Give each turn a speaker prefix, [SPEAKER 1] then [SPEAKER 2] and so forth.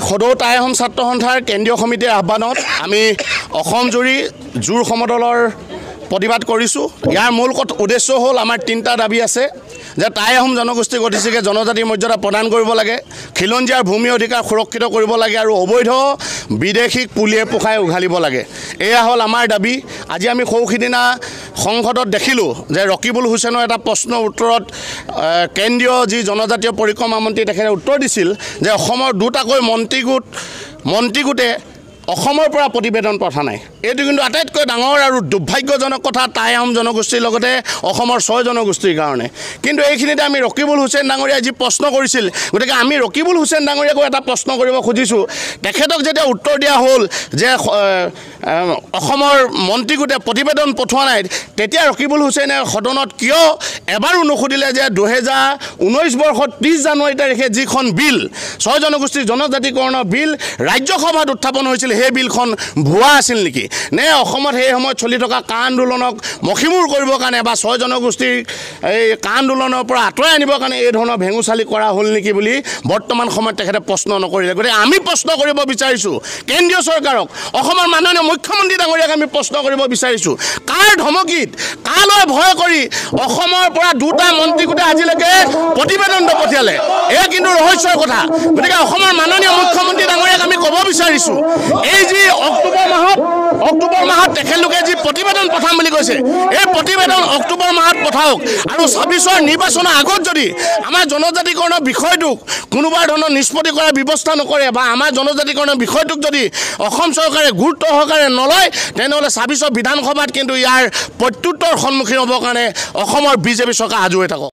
[SPEAKER 1] সদৌ টাই আহোম ছাত্ৰ সন্থাৰ কেন্দ্ৰীয় সমিতিৰ আহ্বানত আমি অসম জুৰি জোৰ সমদলৰ প্ৰতিবাদ কৰিছোঁ। ইয়াৰ মূল উদ্দেশ্য হ'ল আমাৰ তিনিটা দাবী আছে যে টাই আহোম জনগোষ্ঠী গতিশীকে জনজাতিৰ মৰ্যাদা প্ৰদান কৰিব লাগে, খিলঞ্জীয়াৰ ভূমি অধিকাৰ সুৰক্ষিত কৰিব লাগে আৰু অবৈধ বিদেশীক পুলিয়ে পোখাই উঘালিব লাগে। এয়া হ'ল আমাৰ দাবী। আজি আমি সৌসিদিনা সংসদত দেখিলোঁ যে ৰকিবুল হুছেইনৰ এটা প্ৰশ্নৰ উত্তৰত কেন্দ্ৰীয় যি জনজাতীয় পৰিক্ৰমা মন্ত্ৰী তেখেতে উত্তৰ দিছিল যে অসমৰ দুটাকৈ মন্ত্ৰীগোটে অসমৰ পৰা প্ৰতিবেদন পঠা নাই। এইটো কিন্তু আটাইতকৈ ডাঙৰ আৰু দুৰ্ভাগ্যজনক কথা টাই আহোম জনগোষ্ঠীৰ লগতে অসমৰ 6 জনগোষ্ঠীৰ কাৰণে। কিন্তু এইখিনিতে আমি ৰকিবুল হুছেইন ডাঙৰীয়াই যি প্ৰশ্ন কৰিছিল, গতিকে আমি ৰকিবুল হুছেইন ডাঙৰীয়াকো এটা প্ৰশ্ন কৰিব খুজিছোঁ। তেখেতক যেতিয়া উত্তৰ দিয়া হ'ল যে অসমৰ মন্ত্ৰীগোটে প্ৰতিবেদন পঠোৱা নাই, তেতিয়া ৰকিবুল হুছেইনে সদনত কিয় এবাৰো নুসুধিলে যে 2019 বৰ্ষত 30 জানুৱাৰী তাৰিখে যিখন বিল 6 জনগোষ্ঠীৰ জনজাতিকৰণৰ বিল ৰাজ্যসভাত উত্থাপন হৈছিল, সেই বিলখন ভুৱা আছিল নেকি, নে অসমত সেই সময়ত চলি থকা কা আন্দোলনক মষিমূৰ কৰিবৰ কাৰণে বা 6 জনগোষ্ঠীৰ এই কা আন্দোলনৰ পৰা আঁতৰাই আনিবৰ কাৰণে এই ধৰণৰ ভেঙুচালি কৰা হ'ল নেকি বুলি বৰ্তমান সময়ত তেখেতে প্ৰশ্ন নকৰিলে। গতিকে আমি প্ৰশ্ন কৰিব বিচাৰিছোঁ কেন্দ্ৰীয় চৰকাৰক, অসমৰ মাননীয় মুখ্যমন্ত্ৰী ডাঙৰীয়াক আমি প্ৰশ্ন কৰিব বিচাৰিছোঁ, কাৰ ধমকিত কালৈ ভয় কৰি অসমৰ পৰা দুটা মন্ত্ৰীগোটে আজিলৈকে প্ৰতিবেদন নপঠিয়ালে? এয়া কিন্তু ৰহস্যৰ কথা। গতিকে অসমৰ মাননীয় মুখ্যমন্ত্ৰী ডাঙৰীয়াক আমি ক'ব বিচাৰিছোঁ, এই যি অক্টোবৰ মাহত তেখেতলোকে যি প্ৰতিবেদন পঠাম বুলি কৈছে, এই প্ৰতিবেদন অক্টোবৰ মাহত পঠাওক আৰু 26ৰ নিৰ্বাচনৰ আগত যদি আমাৰ জনজাতিকৰণৰ বিষয়টোক কোনোবা ধৰণৰ নিষ্পত্তি কৰাৰ ব্যৱস্থা নকৰে বা আমাৰ জনজাতিকৰণৰ বিষয়টোক যদি অসম চৰকাৰে গুৰুত্ব সহকাৰে নলয়, তেনেহ'লে 26ৰ বিধানসভাত কিন্তু ইয়াৰ প্ৰত্যুত্তৰ সন্মুখীন হ'বৰ কাৰণে অসমৰ বিজেপি চৰকাৰ সাজু হৈ থাকক।